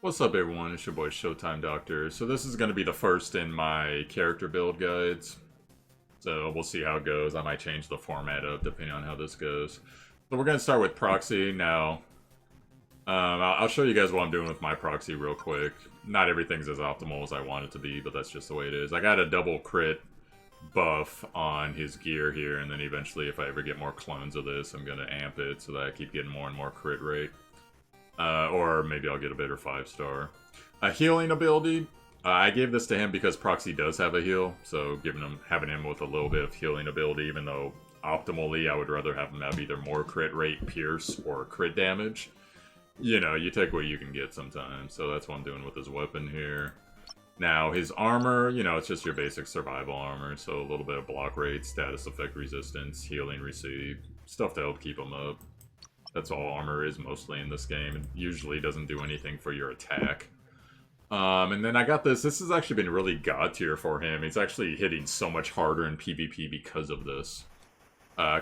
What's up, everyone? It's your boy Showtimedr. So this is going to be the first in my character build guides. So we'll see how it goes. I might change the format up depending on how this goes. So we're going to start with Proxy now. I'll show you guys what I'm doing with my Proxy real quick. Not everything's as optimal as I want it to be, but that's just the way it is. I got a double crit buff on his gear here, and then eventually if I ever get more clones of this, I'm going to amp it so that I keep getting more and more crit rate. Or maybe I'll get a better 5-star. A healing ability. I gave this to him because Proxy does have a heal, so having him with a little bit of healing ability, even though optimally I would rather have him have either more crit rate, pierce, or crit damage. You know, you take what you can get sometimes, so that's what I'm doing with his weapon here. Now, his armor, you know, it's just your basic survival armor, so a little bit of block rate, status effect resistance, healing received, stuff to help keep him up. That's all armor is mostly in this game. It usually doesn't do anything for your attack. And then I got this. This has actually been really god tier for him. He's actually hitting so much harder in PvP because of this.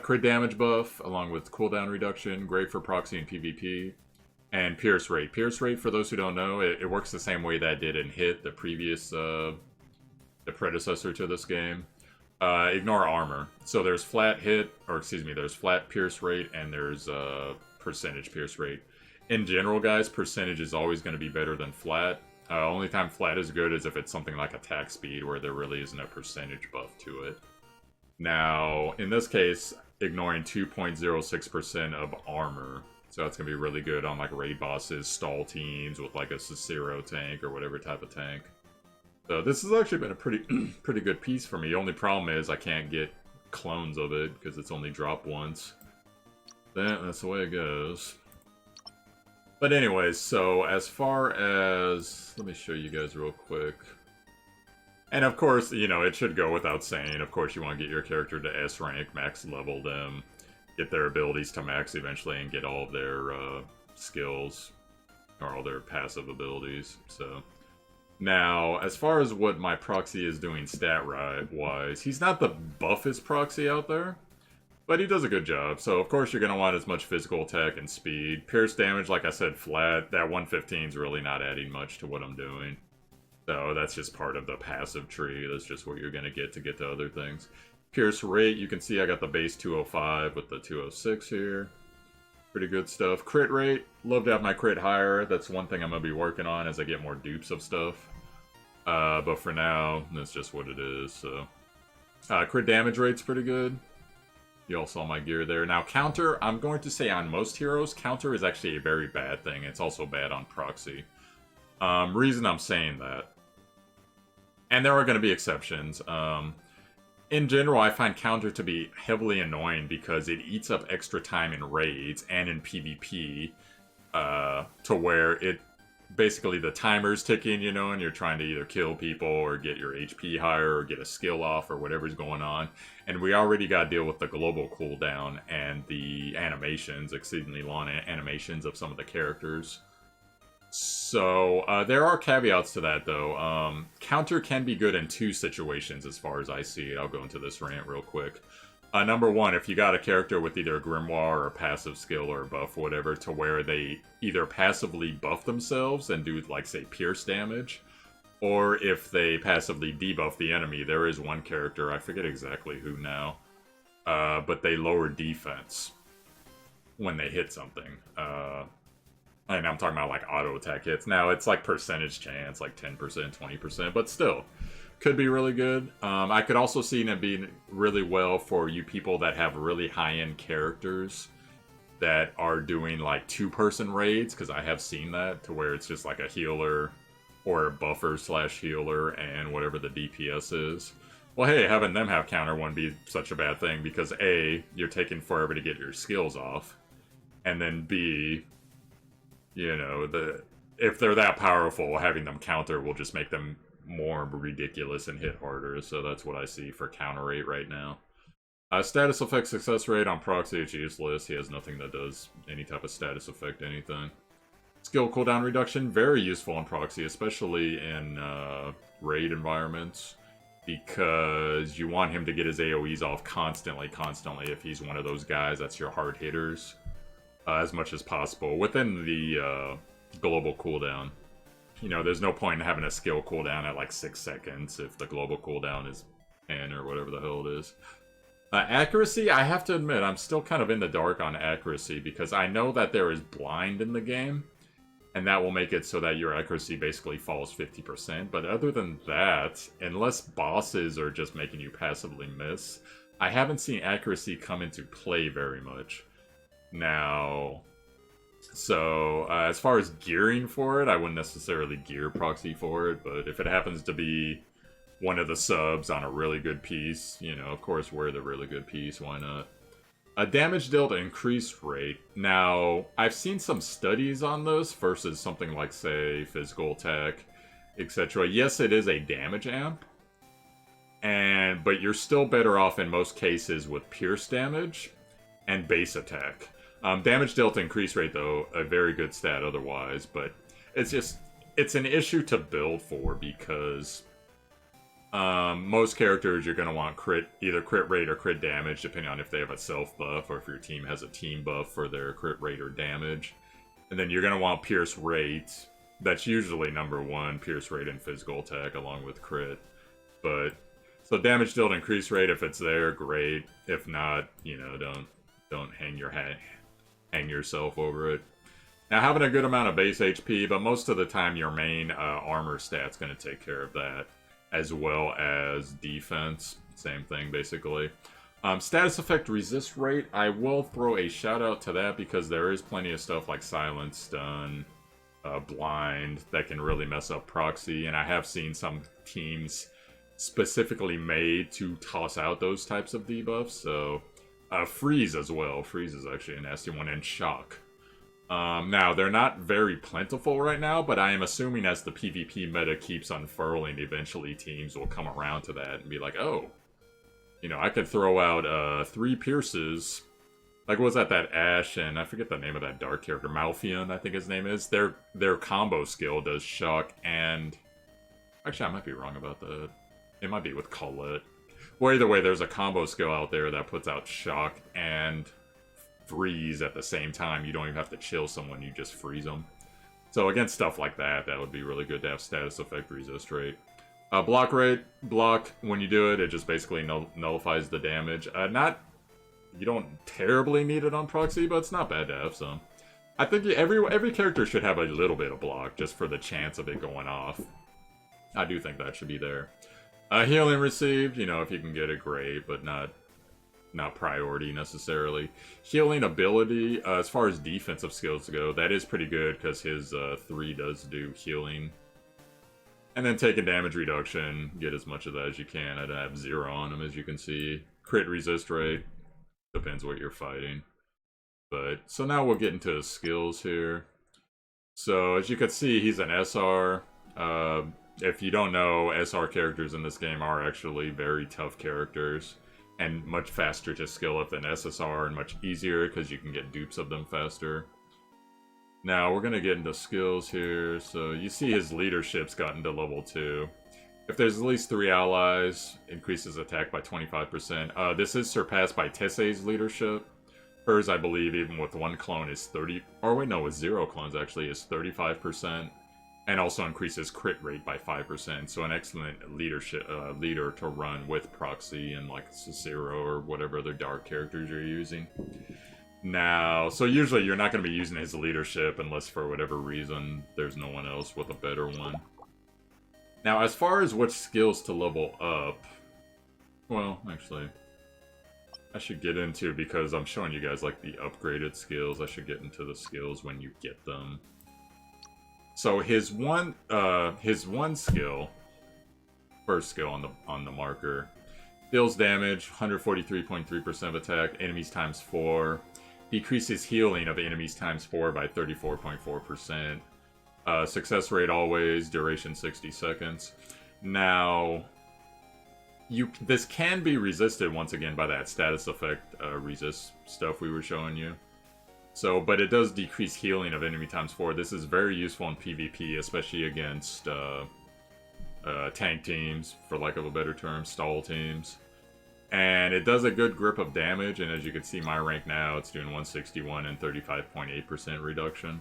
Crit damage buff, along with cooldown reduction. Great for proxy and PvP. And pierce rate. Pierce rate, for those who don't know, it works the same way that it did in Hit, the previous, the predecessor to this game. Ignore armor. So there's flat hit, or excuse me, there's flat pierce rate, and there's percentage pierce rate. In general, guys, percentage is always going to be better than flat. Only time flat is good is if it's something like attack speed, where there really isn't a percentage buff to it. Now, in this case, ignoring 2.06% of armor. So that's going to be really good on like raid bosses, stall teams with like a Cicero tank or whatever type of tank. So this has actually been a pretty good piece for me. The only problem is I can't get clones of it because it's only dropped once. That's the way it goes. But anyways, so as far as... Let me show you guys real quick. And of course, you know, it should go without saying. Of course, you want to get your character to S rank, max level them, get their abilities to max eventually, and get all of their skills, or all their passive abilities, so... Now, as far as what my proxy is doing stat-wise, he's not the buffest proxy out there, but he does a good job. So, of course, you're going to want as much physical attack and speed. Pierce damage, like I said, flat. That 115 is really not adding much to what I'm doing. So, that's just part of the passive tree. That's just what you're going to get to other things. Pierce rate, you can see I got the base 205 with the 206 here. Pretty good stuff. Crit rate, love to have my crit higher. That's one thing I'm going to be working on as I get more dupes of stuff. But for now, that's just what it is, so. Crit damage rate's pretty good. You all saw my gear there. Now, counter, I'm going to say on most heroes, counter is actually a very bad thing. It's also bad on proxy. Reason I'm saying that. And there are going to be exceptions. In general, I find counter to be heavily annoying because it eats up extra time in raids and in PvP to where it basically the timer's ticking, you know, and you're trying to either kill people or get your HP higher or get a skill off or whatever's going on. And we already got to deal with the global cooldown and the animations, exceedingly long animations of some of the characters. So, there are caveats to that, though. Counter can be good in two situations, as far as I see it. I'll go into this rant real quick. Number one, if you got a character with either a grimoire or a passive skill or a buff, whatever, to where they either passively buff themselves and do, like, say, pierce damage, or if they passively debuff the enemy. There is one character, I forget exactly who now, but they lower defense when they hit something. And I'm talking about, like, auto-attack hits. Now, it's, like, percentage chance, like 10%, 20%, but still, could be really good. I could also see it being really well for you people that have really high-end characters that are doing, like, two-person raids, because I have seen that, to where it's just, like, a healer or a buffer/healer and whatever the DPS is. Well, hey, having them have counter wouldn't be such a bad thing, because A, you're taking forever to get your skills off, and then B... You know, if they're that powerful, having them counter will just make them more ridiculous and hit harder. So that's what I see for counter rate right now. Status effect success rate on proxy is useless. He has nothing that does any type of status effect anything. Skill cooldown reduction, very useful on proxy, especially in raid environments. Because you want him to get his AoEs off constantly if he's one of those guys that's your hard hitters. As much as possible within the global cooldown. you know, there's no point in having a skill cooldown at like 6 seconds if the global cooldown is 10 or whatever the hell it is. Accuracy, I have to admit, I'm still kind of in the dark on accuracy because I know that there is blind in the game, and that will make it so that your accuracy basically falls 50%. But other than that, unless bosses are just making you passively miss, I haven't seen accuracy come into play very much. Now, so as far as gearing for it, I wouldn't necessarily gear Proxy for it, but if it happens to be one of the subs on a really good piece, you know, of course wear the really good piece, why not? A damage dealt increase rate. Now, I've seen some studies on this versus something like, say, physical attack, etc. Yes, it is a damage amp, but you're still better off in most cases with pierce damage and base attack. Damage dealt increase rate, though, a very good stat otherwise, but it's an issue to build for because most characters you're going to want either crit rate or crit damage, depending on if they have a self buff or if your team has a team buff for their crit rate or damage. And then you're going to want pierce rate. That's usually number one, pierce rate and physical attack along with crit. But so damage dealt increase rate, if it's there, great. If not, you know, don't hang yourself over it. Now, having a good amount of base HP, but most of the time your main armor stat's going to take care of that, as well as defense. Same thing, basically. Status effect resist rate, I will throw a shout out to that because there is plenty of stuff like silence, stun, blind that can really mess up Proxy, and I have seen some teams specifically made to toss out those types of debuffs, so freeze as well. Freeze is actually a nasty one, and shock. Now, they're not very plentiful right now, but I am assuming as the PvP meta keeps unfurling, eventually teams will come around to that and be like, oh, you know, I could throw out 3 pierces. Like, what was that Ashe and I forget the name of that dark character, Malfian, I think his name is. Their combo skill does shock and... Actually, I might be wrong about that. It might be with Colette. Well, either way, there's a combo skill out there that puts out shock and freeze at the same time. You don't even have to chill someone, you just freeze them. So against stuff like that, that would be really good to have status effect resist rate. Block rate, block, when you do it, it just basically nullifies the damage. You don't terribly need it on Proxy, but it's not bad to have some. I think every character should have a little bit of block, just for the chance of it going off. I do think that should be there. Healing received, you know, if you can get it, great, but not priority necessarily. Healing ability, as far as defensive skills go, that is pretty good because his 3 does do healing. And then taking damage reduction, get as much of that as you can. I have 0 on him, as you can see. Crit resist rate, depends what you're fighting. But so now we'll get into his skills here. So as you can see, he's an SR. If you don't know, SR characters in this game are actually very tough characters. And much faster to skill up than SSR, and much easier because you can get dupes of them faster. Now, we're going to get into skills here. So, you see his leadership's gotten to level 2. If there's at least 3 allies, increases attack by 25%. This is surpassed by Tessay's leadership. Hers, I believe, even with 1 clone is 30... Or wait, no, with 0 clones, actually, is 35%. And also increases crit rate by 5%, so an excellent leader to run with Proxy and like Cicero or whatever other dark characters you're using. Now, so usually you're not going to be using his leadership unless for whatever reason there's no one else with a better one. Now, as far as which skills to level up, well, actually, I should get into, because I'm showing you guys like the upgraded skills, I should get into the skills when you get them. So his one skill, first skill on the marker, deals damage, 143.3% of attack, enemies times 4, decreases healing of enemies times 4 by 34.4%, success rate always, duration 60 seconds. Now, this can be resisted once again by that status effect resist stuff we were showing you. So, but it does decrease healing of enemy times 4. This is very useful in PvP, especially against tank teams, for lack of a better term, stall teams. And it does a good grip of damage, and as you can see my rank now, it's doing 161 and 35.8% reduction.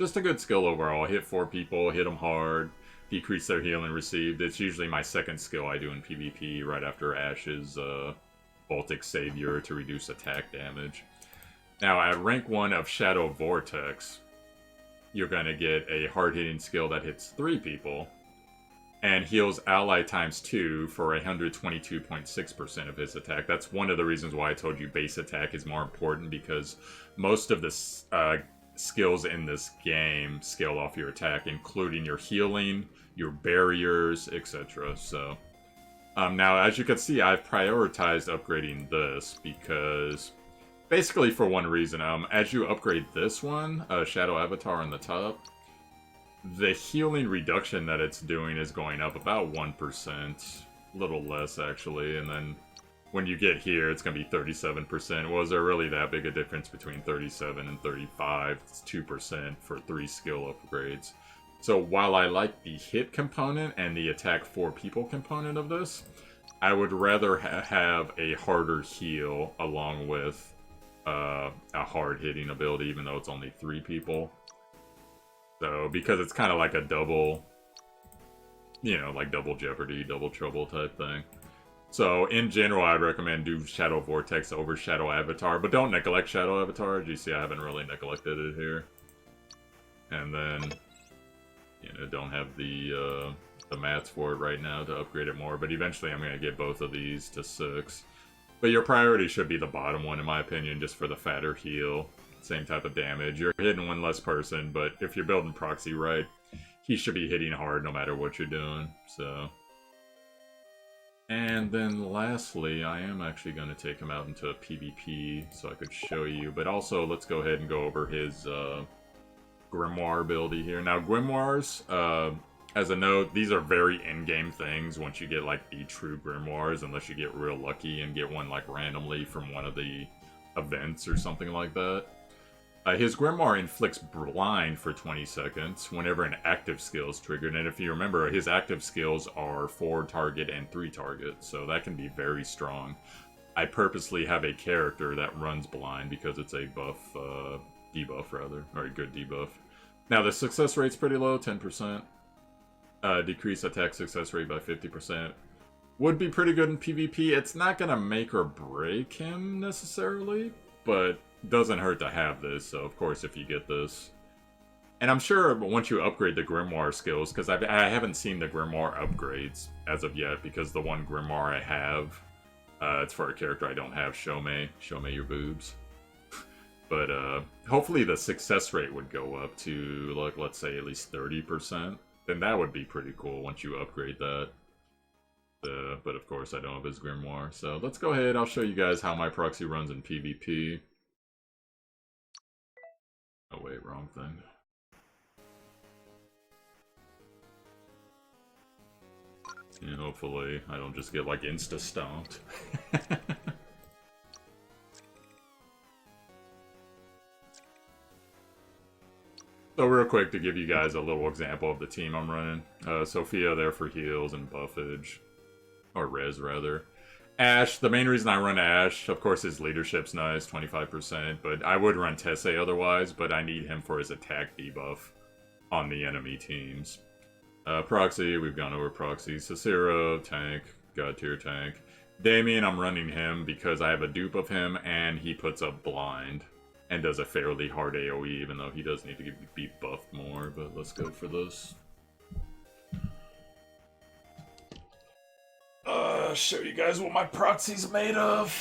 just a good skill overall. Hit 4 people, hit them hard, decrease their healing received. It's usually my second skill I do in PvP right after Ash's Baltic Savior to reduce attack damage. Now, at rank 1 of Shadow Vortex, you're going to get a hard-hitting skill that hits 3 people and heals ally ×2 for 122.6% of his attack. That's one of the reasons why I told you base attack is more important, because most of the skills in this game scale off your attack, including your healing, your barriers, etc. So, now as you can see, I've prioritized upgrading this because, basically for one reason, as you upgrade this one, Shadow Avatar on the top, the healing reduction that it's doing is going up about 1%, a little less actually, and then when you get here, it's going to be 37%. Well, is there really that big a difference between 37 and 35? It's 2% for 3 skill upgrades. So while I like the hit component and the attack 4 people component of this, I would rather have a harder heal along with a hard hitting ability, even though it's only 3 people. So, because it's kind of like a double, you know, like double jeopardy, double trouble type thing. So, in general, I'd recommend do Shadow Vortex over Shadow Avatar, but don't neglect Shadow Avatar. As you see, I haven't really neglected it here. And then, you know, don't have the mats for it right now to upgrade it more, but eventually I'm going to get both of these to 6. But your priority should be the bottom one, in my opinion, just for the fatter heal. Same type of damage. You're hitting one less person, but if you're building Proxy right, he should be hitting hard no matter what you're doing, so. And then lastly, I am actually going to take him out into a PvP so I could show you, but also let's go ahead and go over his Grimoire ability here. Now, Grimoires, as a note, these are very in-game things once you get like the true Grimoires, unless you get real lucky and get one like randomly from one of the events or something like that. His Grimoire inflicts blind for 20 seconds whenever an active skill is triggered, and if you remember, his active skills are 4 target and 3 target, so that can be very strong. I purposely have a character that runs blind because it's a buff, debuff rather, or a good debuff. Now the success rate's pretty low, 10%. Decrease attack success rate by 50%. Would be pretty good in PvP. It's not gonna make or break him necessarily, but doesn't hurt to have this, so of course if you get this. And I'm sure once you upgrade the Grimoire skills, because I haven't seen the Grimoire upgrades as of yet, because the one Grimoire I have, it's for a character I don't have, Show me your boobs. But hopefully the success rate would go up to, like, let's say at least 30%. Then that would be pretty cool once you upgrade that. But of course I don't have his Grimoire, so let's go ahead, I'll show you guys how my Proxy runs in PvP. Oh wait, wrong thing. And hopefully I don't just get like insta-stomped. So real quick to give you guys a little example of the team I'm running. Sophia there for heals and buffage. Or res rather. Ash, the main reason I run Ash, of course his leadership's nice, 25%, but I would run Tesse otherwise, but I need him for his attack debuff on the enemy teams. Proxy, we've gone over Proxy. Cicero, tank, God tier tank. Damien, I'm running him because I have a dupe of him and he puts up blind and does a fairly hard AoE, even though he does need to be buffed more, but let's go for this. Show you guys what my Proxy's made of.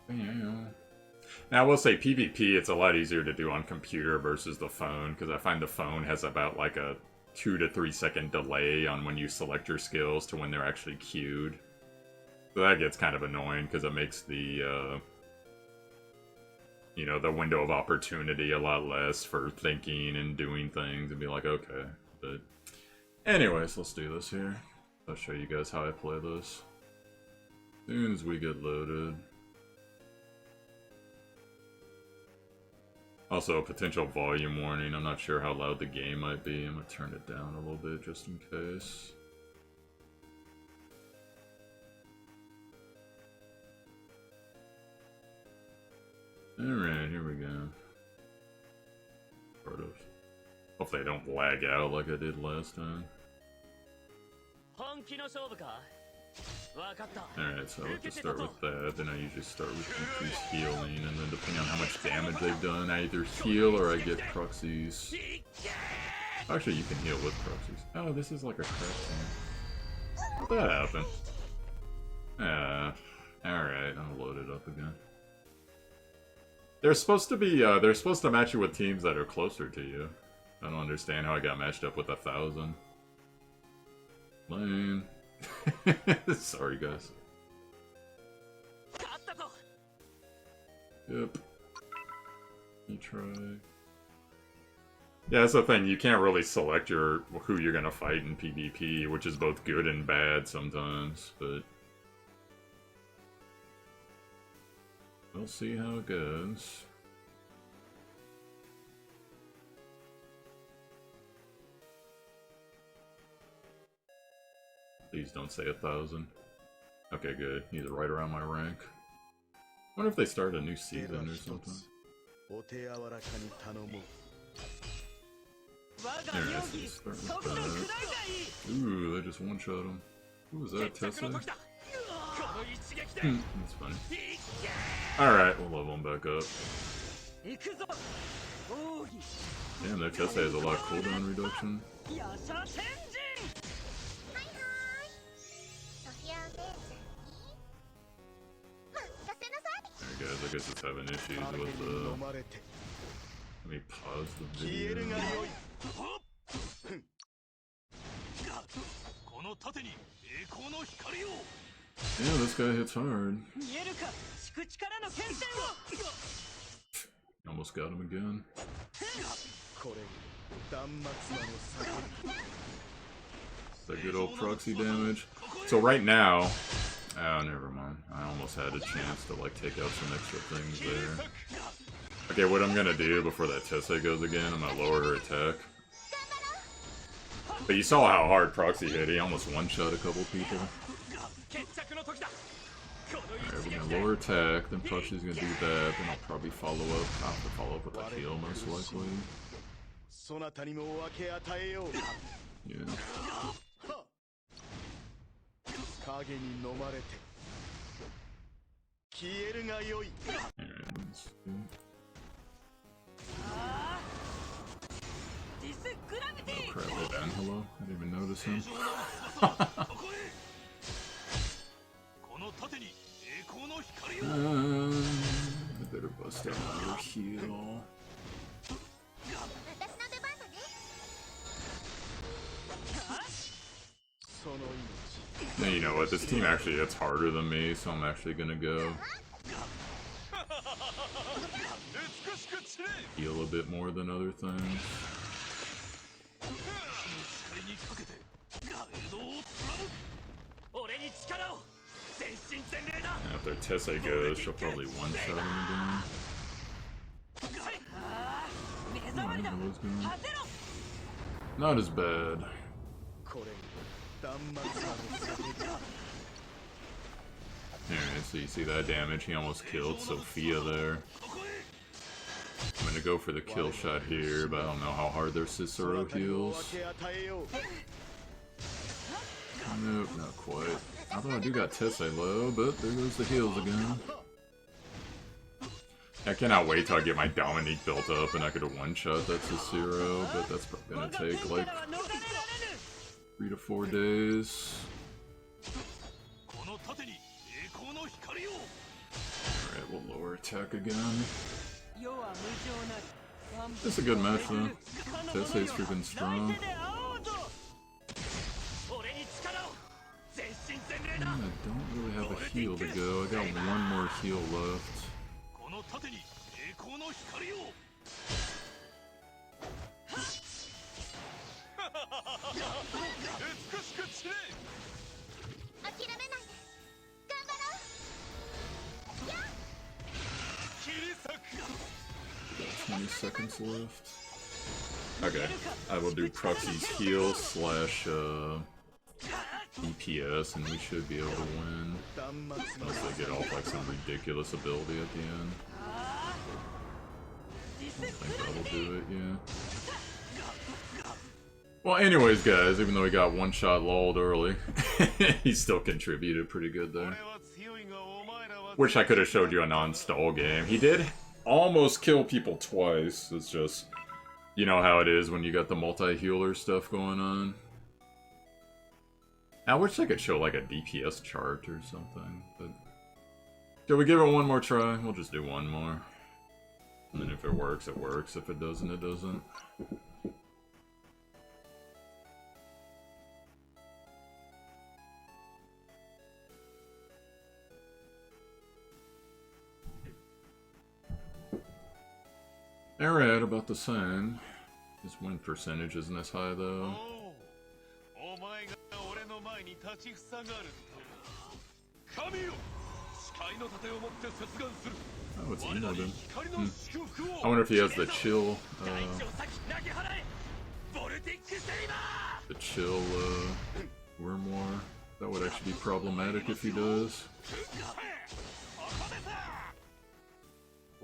Now I will say PvP, it's a lot easier to do on computer versus the phone, because I find the phone has about like a 2 to 3 second delay on when you select your skills to when they're actually queued. So that gets kind of annoying because it makes the you know, the window of opportunity a lot less for thinking and doing things and be like, okay. But anyways, let's do this here. I'll show you guys how I play this. As soon as we get loaded. Also, a potential volume warning. I'm not sure how loud the game might be. I'm going to turn it down a little bit just in case. Alright, here we go. Sort of. Hopefully I don't lag out like I did last time. Alright, so I'll just start with that. Then I usually start with increased healing, and then depending on how much damage they've done, I either heal or I get proxies. Actually, you can heal with proxies. Oh, this is like a craft thing. How'd that happen? Alright, I'll load it up again. They're supposed to be, they're supposed to match you with teams that are closer to you. I don't understand how I got matched up with 1,000. Lame. Sorry, guys. Yep. You try. Yeah, that's the thing. You can't really select who you're gonna fight in PvP, which is both good and bad sometimes, but we'll see how it goes. Please don't say 1,000. Okay, good. He's right around my rank. I wonder if they start a new season or something. There it is. Start with that. Ooh, they just one-shot him. Who was that, Tessa? That's funny. Alright, we'll level him back up. Damn, their Tessa has a lot of cooldown reduction. Alright guys, I guess it's having issues with let me pause the video. Yeah, this guy hits hard. Almost got him again. That good old proxy damage. So right now, oh, never mind. I almost had a chance to like take out some extra things there. Okay, what I'm gonna do before that Tessa goes again, I'm gonna lower her attack. But you saw how hard Proxy hit. He almost one-shot a couple people. Alright, we're gonna lower attack, then Proxy's gonna do that, then I'll probably follow up. I'll have to follow up with a heal most likely. Yeah. Alright, let's see. Oh crap, that Angelo? I didn't even notice him. I better bust out another heal. Now you know what, this team actually hits harder than me, so I'm actually gonna go heal a bit more than other things. After Tessa goes, she'll probably one-shot him again. Not as bad. Alright, so you see that damage? He almost killed Sophia there. I'm gonna go for the kill shot here, but I don't know how hard their Cicero heals. Nope, not quite. Although I do got Tessa low, but there goes the heals again. I cannot wait till I get my Dominique built up and I could one-shot that Cicero, but that's probably gonna take like 3 to 4 days. Alright, we'll lower attack again. It's a good match though. Tessa's freaking strong. I don't really have a heal to go. I got one more heal left. Got 20 seconds left. Okay, I will do Proxy's heal slash DPS, and we should be able to win. Unless they get off like some ridiculous ability at the end. I think that'll do it, yeah. Well, anyways, guys, even though he got one shot lulled early, he still contributed pretty good there. Wish I could have showed you a non-stall game. He did almost kill people twice. It's just, you know how it is when you got the multi-healer stuff going on. I wish I could show like a DPS chart or something, but... Shall we give it one more try? We'll just do one more. And then if it works, it works. If it doesn't, it doesn't. Alright, about the same. His win percentage isn't as high though. Oh, it's emoted. I wonder if he has the chill, Worm War. That would actually be problematic if he does.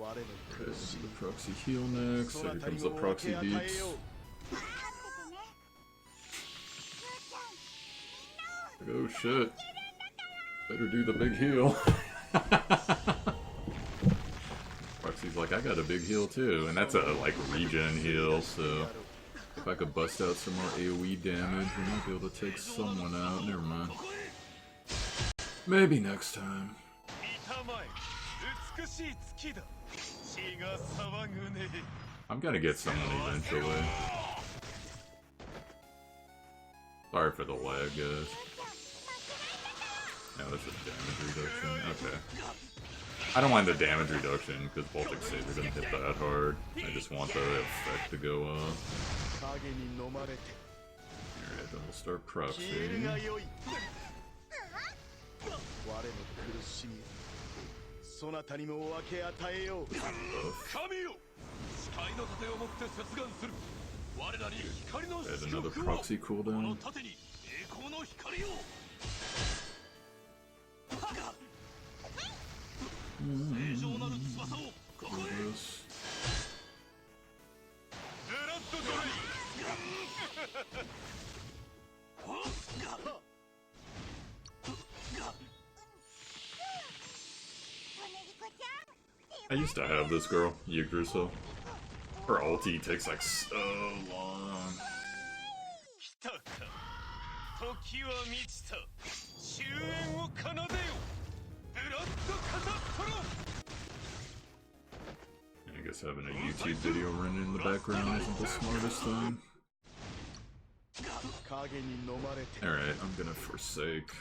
Okay, so the Proxy heal next, so here comes the Proxy beats. Oh shit. Better do the big heal. Proxy's like, I got a big heal too, and that's a like regen heal, so if I could bust out some more AoE damage, we might be able to take someone out. Never mind. Maybe next time. I'm gonna get someone eventually. Sorry for the lag, guys. No, that's just damage reduction. Okay. I don't mind the damage reduction, because Baltic Saber doesn't hit that hard. I just want the effect to go up. Alright, then we'll start Proxy. Add another Proxy cooldown. I used to have this girl, Yggdrasil. Her ulti takes like so long. I guess having a YouTube video running in the background isn't the smartest thing. Alright, I'm gonna forsake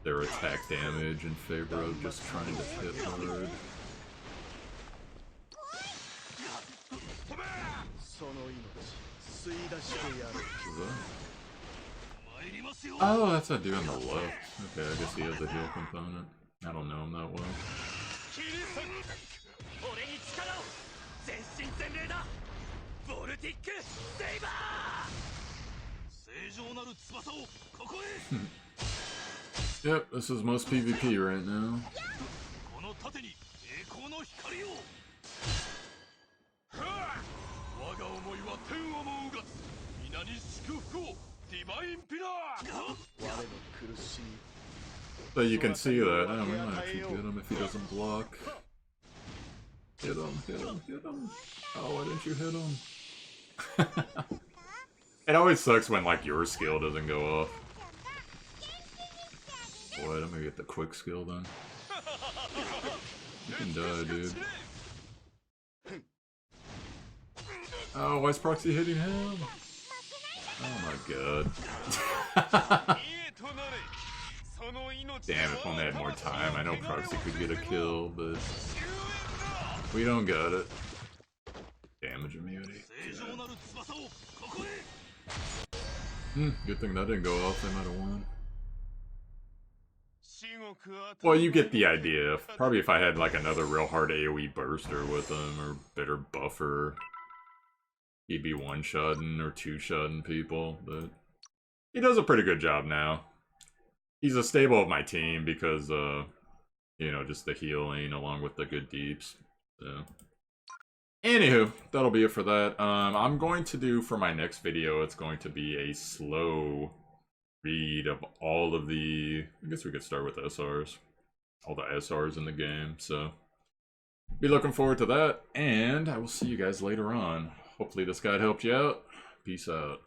their attack damage in favor of just trying to hit hard. Oh, that's a dude on the left. Okay, I guess he has a heal component. I don't know him that well. Yep, this is most PvP right now. But you can see that. Oh, we might actually get him if he doesn't block. Hit him, hit him, hit him. Oh, why didn't you hit him? It always sucks when, like, your skill doesn't go off. What? I'm gonna get the quick skill then. You can die, dude. Oh, why is Proxy hitting him? Oh my god. Damn, if only I had more time. I know Proxy could get a kill, but we don't got it. Damage immunity. Good thing that didn't go off. They might have won. Well, you get the idea. Probably if I had like another real hard AoE burster with him, or better buffer, he'd be one-shotting or two-shotting people, but he does a pretty good job now. He's a staple of my team because, you know, just the healing along with the good deeps. So, anywho, that'll be it for that. I'm going to do for my next video, it's going to be a slow read of all of the, I guess we could start with SRs. All the SRs in the game, so be looking forward to that, and I will see you guys later on. Hopefully this guide helped you out. Peace out.